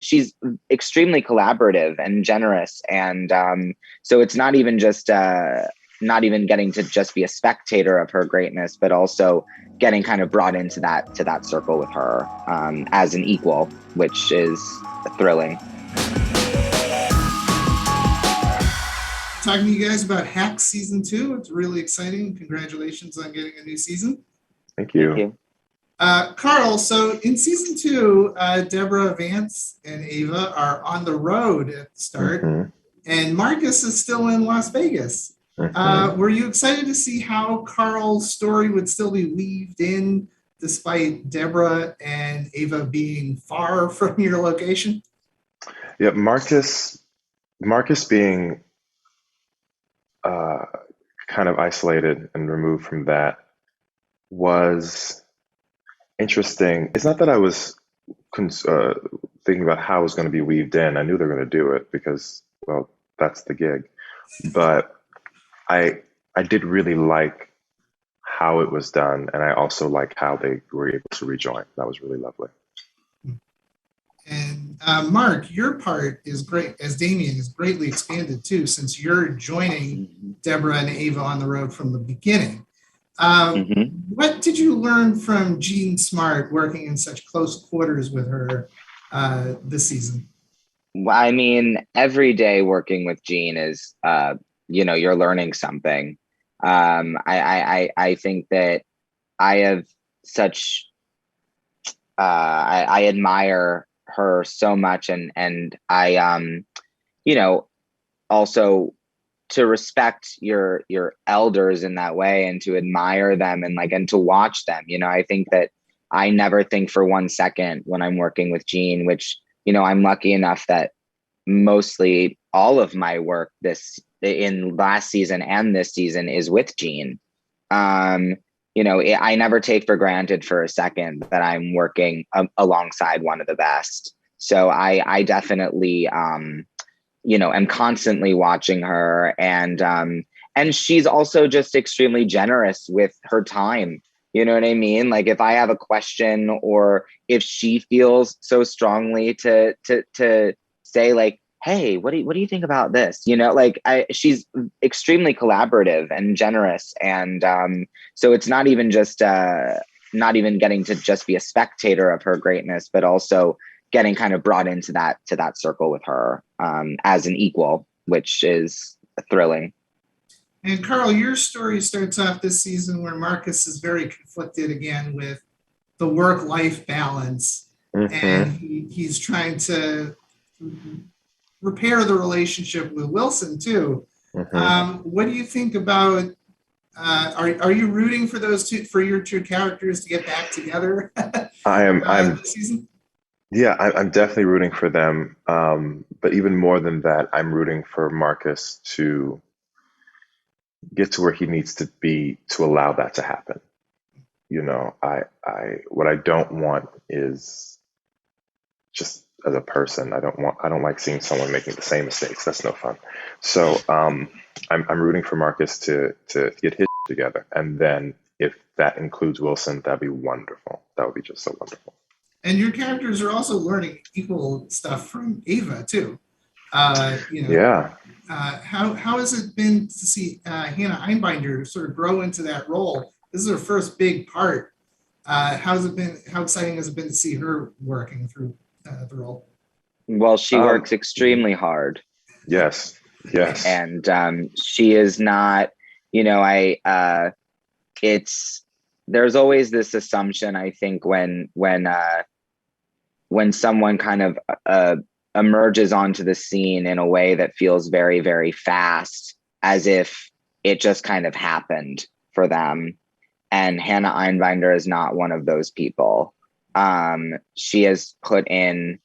she's extremely collaborative and generous, and so it's not even just not even getting to just be a spectator of her greatness, but also getting kind of brought into that circle with her as an equal, which is thrilling. Talking to you guys about Hacks season 2. It's really exciting. Congratulations on getting a new season. Thank you. Thank you. Carl, so in season 2, Deborah, Vance, and Ava are on the road at the start, and Marcus is still in Las Vegas. Were you excited to see how Carl's story would still be weaved in despite Deborah and Ava being far from your location? Yeah, Marcus being kind of isolated and removed from that was interesting. It's not that I was thinking about how it was going to be weaved in. I knew they were going to do it because, well, that's the gig. But I did really like how it was done, and I also like how they were able to rejoin. That was really lovely. And Mark, your part is great, as Damien, is greatly expanded too, since you're joining Deborah and Ava on the road from the beginning. What did you learn from Jean Smart working in such close quarters with her this season? Well, I mean, every day working with Jean is, you're learning something. I think that I have such, I admire her so much, and I, also to respect your elders in that way, and to admire them, and to watch them. I think that I never think for 1 second when I'm working with Jean, which, I'm lucky enough that mostly all of my work in last season and this season is with Jean. I never take for granted for a second that I'm working alongside one of the best. So I definitely, am constantly watching her, and she's also just extremely generous with her time. You know what I mean? Like, if I have a question, or if she feels so strongly to say, like, hey, what do you think about this? She's extremely collaborative and generous, and so it's not even just not even getting to just be a spectator of her greatness, but also getting kind of brought into that circle with her as an equal, which is thrilling. And Carl, your story starts off this season where Marcus is very conflicted again with the work-life balance, and he's trying to repair the relationship with Wilson too. What do you think about? Are you rooting for your two characters to get back together? I am. This season. Yeah, I'm definitely rooting for them. But even more than that, I'm rooting for Marcus to get to where he needs to be to allow that to happen. What I don't want is, just as a person, I don't like seeing someone making the same mistakes. That's no fun. So I'm rooting for Marcus to get his together, and then if that includes Wilson, that'd be wonderful. That would be just so wonderful. And your characters are also learning equal stuff from Ava too. Yeah. How has it been to see Hannah Einbinder sort of grow into that role? This is her first big part. How exciting has it been to see her working through the role? Well, she works extremely hard. Yes. And she is not, there's always this assumption, I think, when someone kind of emerges onto the scene in a way that feels very, very fast, as if it just kind of happened for them. And Hannah Einbinder is not one of those people. She has put in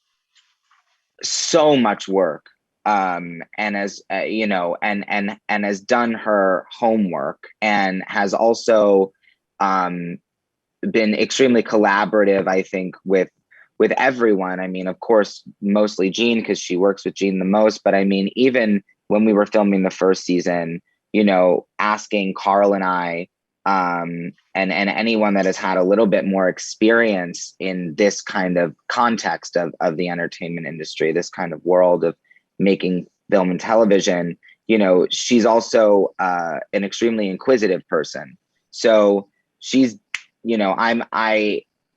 so much work, and has and has done her homework, and has also been extremely collaborative, I think, with everyone. I mean, of course, mostly Jean, because she works with Jean the most. But I mean, even when we were filming the first season, asking Carl and I and anyone that has had a little bit more experience in this kind of context of the entertainment industry, this kind of world of making film and television, you know, she's also an extremely inquisitive person. So she's, you know,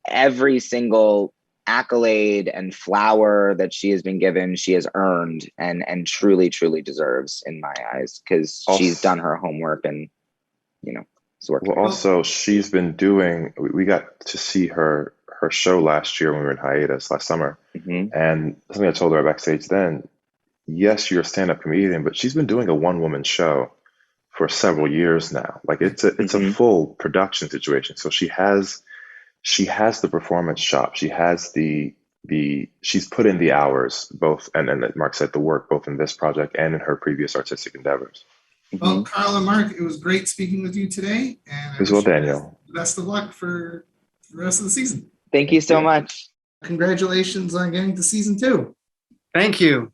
every single accolade and flower that she has been given, she has earned and truly, truly deserves in my eyes, because she's done her homework and, you know, it's working. Well, also, she's been doing, we got to see her show last year when we were in hiatus last summer. And something I told her backstage then, yes, you're a stand-up comedian, but she's been doing a one-woman show for several years now. Like it's a full production situation. So she has the performance shop. She has she's put in the hours, both, and Mark said, the work, both in this project and in her previous artistic endeavors. Well, Carl and Mark, it was great speaking with you today. And as well, Daniel. Best of luck for the rest of the season. Thank you so much. Congratulations on getting to season 2. Thank you.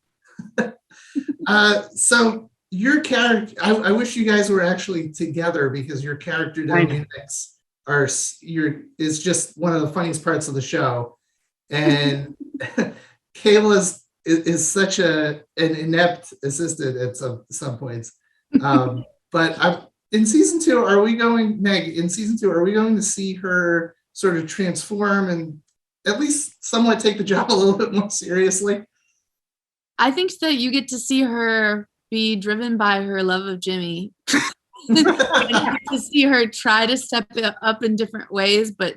So your character, I wish you guys were actually together, because your character dynamics is just one of the funniest parts of the show. And Kayla is such an inept assistant at some points. But in season 2, are we going to see her sort of transform and at least somewhat take the job a little bit more seriously? I think that you get to see her be driven by her love of Jimmy. And you get to see her try to step up in different ways, but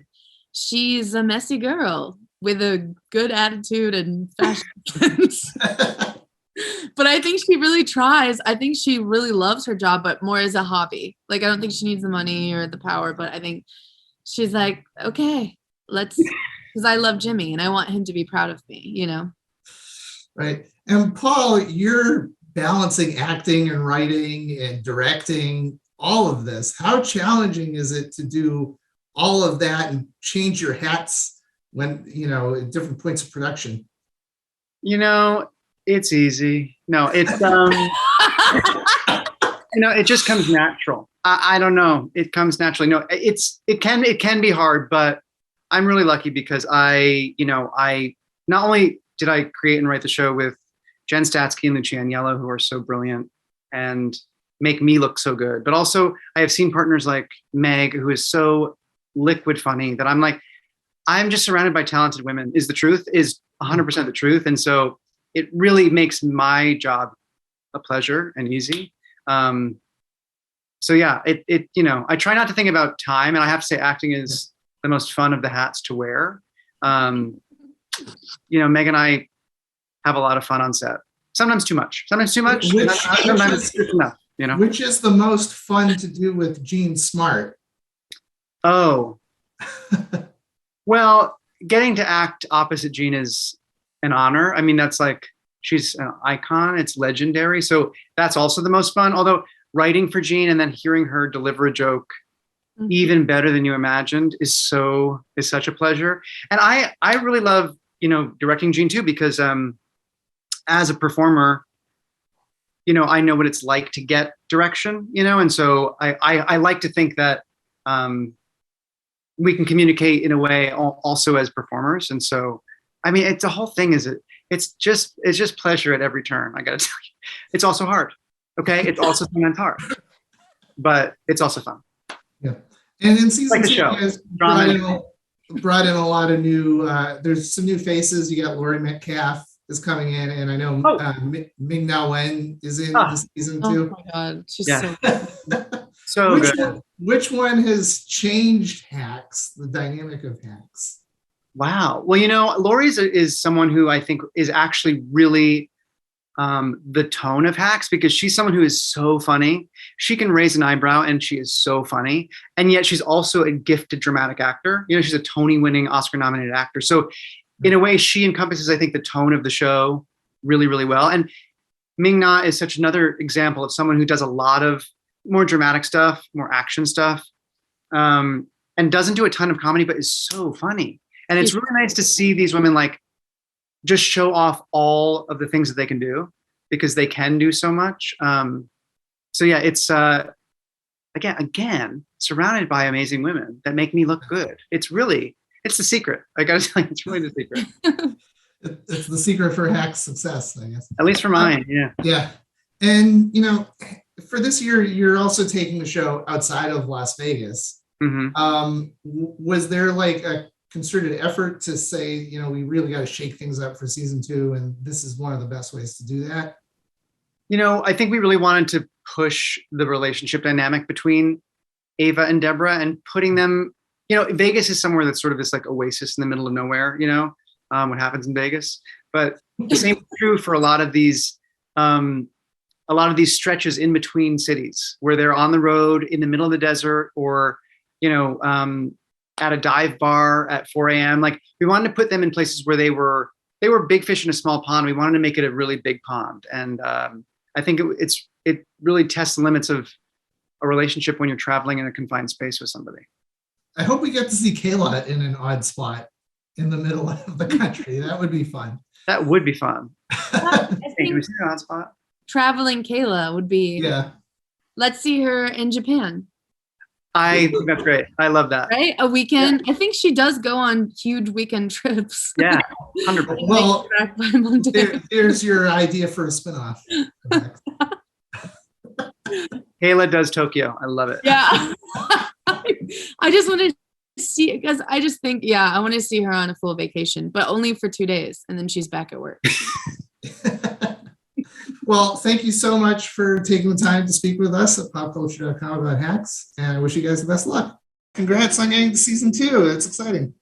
she's a messy girl with a good attitude and fashion sense. But I think she really tries. I think she really loves her job, but more as a hobby. Like, I don't think she needs the money or the power, but I think she's like, okay, because I love Jimmy and I want him to be proud of me, you know? Right. And Paul, you're balancing acting and writing and directing, all of this. How challenging is it to do all of that and change your hats when, you know, at different points of production? You know, it's easy. No, it's you know, it just comes natural. I don't know. It comes naturally. No, it can be hard, but I'm really lucky because I not only did I create and write the show with Jen Statsky and Lucianne Yellow, who are so brilliant and make me look so good, but also I have seen partners like Meg, who is so liquid funny that I'm like, I'm just surrounded by talented women. Is 100% the truth. And so it really makes my job a pleasure and easy. So yeah, you know, I try not to think about time, and I have to say acting is the most fun of the hats to wear. You know, Meg and I have a lot of fun on set. Sometimes too much. Sometimes it's enough. You know, which is the most fun to do with Jean Smart? Oh, well, getting to act opposite Jean is an honor. I mean, that's like, she's an icon. It's legendary. So that's also the most fun. Although writing for Jean and then hearing her deliver a joke even better than you imagined is such a pleasure. And I really love, you know, directing Jean too, because as a performer, you know, I know what it's like to get direction, you know, and so I like to think that we can communicate in a way also as performers. And so, I mean, it's a whole thing. It's just pleasure at every turn. I gotta tell you, it's also hard. Okay, it's also sometimes hard, but it's also fun. Yeah, and in season like 2, you guys brought in a lot of new. There's some new faces. You got Laurie Metcalf is coming in, and I know Ming-Na Wen is in this season 2. Oh my God, she's so good. So good. Which one has changed Hacks, the dynamic of Hacks? Wow. Well, you know, Laurie is someone who I think is actually really the tone of Hacks, because she's someone who is so funny. She can raise an eyebrow and she is so funny. And yet she's also a gifted dramatic actor. You know, she's a Tony-winning, Oscar-nominated actor. So in a way, she encompasses, I think, the tone of the show really, really well. And Ming-Na is such another example of someone who does a lot of more dramatic stuff, more action stuff, and doesn't do a ton of comedy, but is so funny. And it's really nice to see these women like just show off all of the things that they can do, because they can do so much. So yeah, it's again, surrounded by amazing women that make me look good. It's the secret. I gotta tell you, it's really the secret. It's the secret for Hack's success, I guess. At least for mine, yeah. Yeah. And, you know, for this year, you're also taking the show outside of Las Vegas. Was there like a concerted effort to say, you know, we really got to shake things up for season 2, and this is one of the best ways to do that? You know, I think we really wanted to push the relationship dynamic between Ava and Deborah and putting them, you know, Vegas is somewhere that's sort of this like oasis in the middle of nowhere, you know, what happens in Vegas. But the same is true for a lot of these stretches in between cities where they're on the road in the middle of the desert, or, you know, at a dive bar at 4 a.m. Like, we wanted to put them in places where they were big fish in a small pond. We wanted to make it a really big pond. And I think it really tests the limits of a relationship when you're traveling in a confined space with somebody. I hope we get to see Kayla in an odd spot in the middle of the country. That would be fun. That would be fun. I Hey, think can we see an odd spot? traveling Kayla would be. Yeah. Let's see her in Japan. I think that's great. I love that. Right? A weekend. Yeah. I think she does go on huge weekend trips. Yeah, 100%. Well, back by Monday. There's your idea for a spinoff. Kayla does Tokyo. I love it. Yeah. I just want to see, because I just think, I want to see her on a full vacation, but only for 2 days, and then she's back at work. Well, thank you so much for taking the time to speak with us at PopCulture.com about hacks, and I wish you guys the best of luck. Congrats on getting to season 2. It's exciting.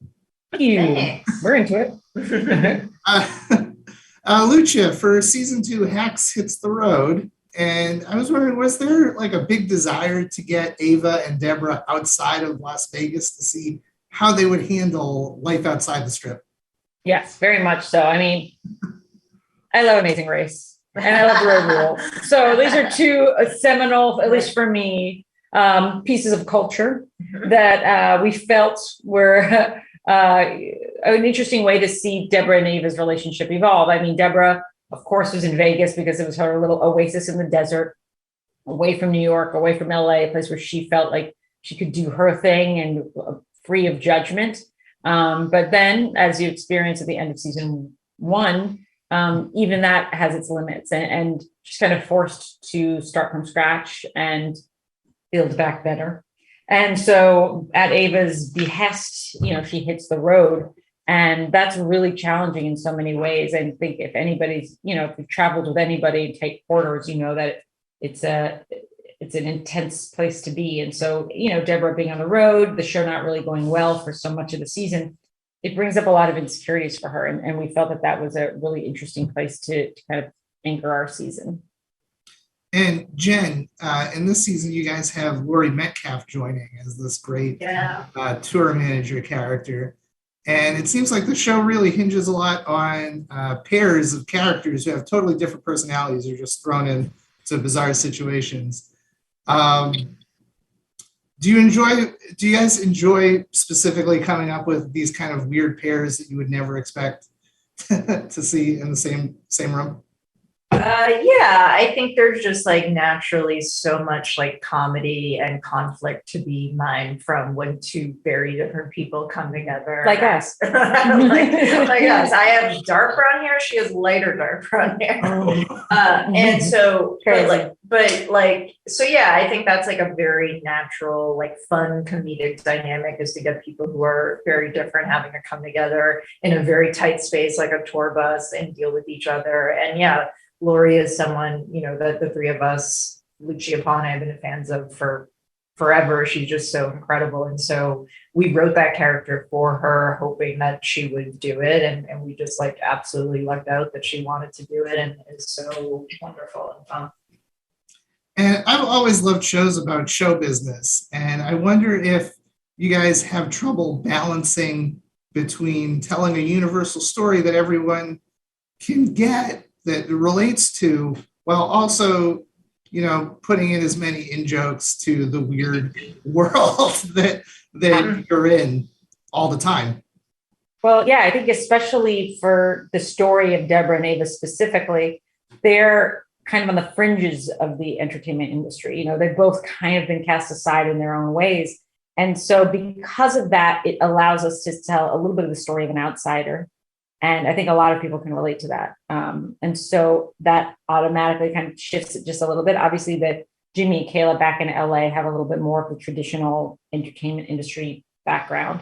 Thank you. We're into it. Lucia, for season 2, Hacks hits the road. And I was wondering, was there like a big desire to get Ava and Deborah outside of Las Vegas to see how they would handle life outside the Strip? Yes, very much so. I mean, I love Amazing Race and I love Road Rules. So these are two seminal, at least for me, pieces of culture that we felt were an interesting way to see Deborah and Ava's relationship evolve. I mean, Deborah, of course, was in Vegas because it was her little oasis in the desert, away from New York, away from LA, a place where she felt like she could do her thing and free of judgment. But then, as you experience at the end of season 1, even that has its limits, and she's kind of forced to start from scratch and build back better. And so at Ava's behest, you know, she hits the road. And that's really challenging in so many ways. I think if anybody's, you know, if you've traveled with anybody, take porters, you know that it's an intense place to be. And so, you know, Deborah being on the road, the show not really going well for so much of the season, it brings up a lot of insecurities for her. And we felt that was a really interesting place to kind of anchor our season. And Jen, in this season, you guys have Laurie Metcalf joining as this great tour manager character. And it seems like the show really hinges a lot on pairs of characters who have totally different personalities, who are just thrown into bizarre situations. Do you guys enjoy specifically coming up with these kind of weird pairs that you would never expect to see in the same room? Yeah, I think there's just like naturally so much like comedy and conflict to be mined from when two very different people come together. Like us. like us. I have dark brown hair. She has lighter dark brown hair. And so, so yeah, I think that's like a very natural, like fun comedic dynamic, is to get people who are very different having to come together in a very tight space, like a tour bus, and deal with each other. And yeah, Laurie is someone, you know, that the three of us, Lucia Pane, have been fans of for forever. She's just so incredible. And so we wrote that character for her, hoping that she would do it. And we just like absolutely lucked out that she wanted to do it, and is so wonderful and fun. And I've always loved shows about show business. And I wonder if you guys have trouble balancing between telling a universal story that everyone can get, that relates to, while also, you know, putting in as many in-jokes to the weird world that you're in all the time. Well, yeah, I think especially for the story of Deborah and Ava specifically, they're kind of on the fringes of the entertainment industry. You know, they've both kind of been cast aside in their own ways. And so because of that, it allows us to tell a little bit of the story of an outsider. And I think a lot of people can relate to that. And so that automatically kind of shifts it just a little bit. Obviously, that Jimmy and Kayla back in LA have a little bit more of the traditional entertainment industry background.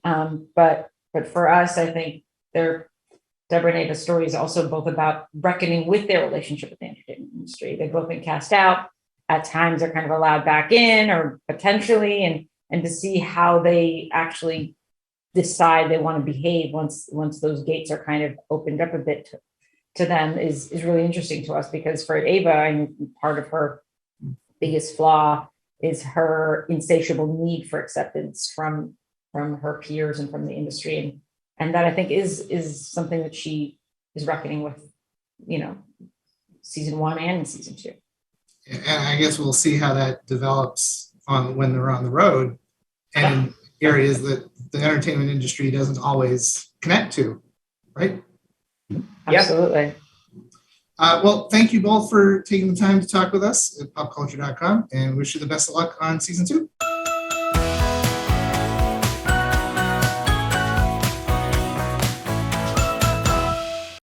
But for us, I think Deborah and Ava's story is also both about reckoning with their relationship with the entertainment industry. They've both been cast out. At times they're kind of allowed back in or potentially, and to see how they actually decide they want to behave once those gates are kind of opened up a bit to them is really interesting to us, because for Ava, I mean, part of her biggest flaw is her insatiable need for acceptance from her peers and from the industry. And that I think is something that she is reckoning with, you know, season 1 and season 2. And I guess we'll see how that develops when they're on the road and in areas that the entertainment industry doesn't always connect to, right? Absolutely. Well, thank you both for taking the time to talk with us at popculture.com, and wish you the best of luck on season 2.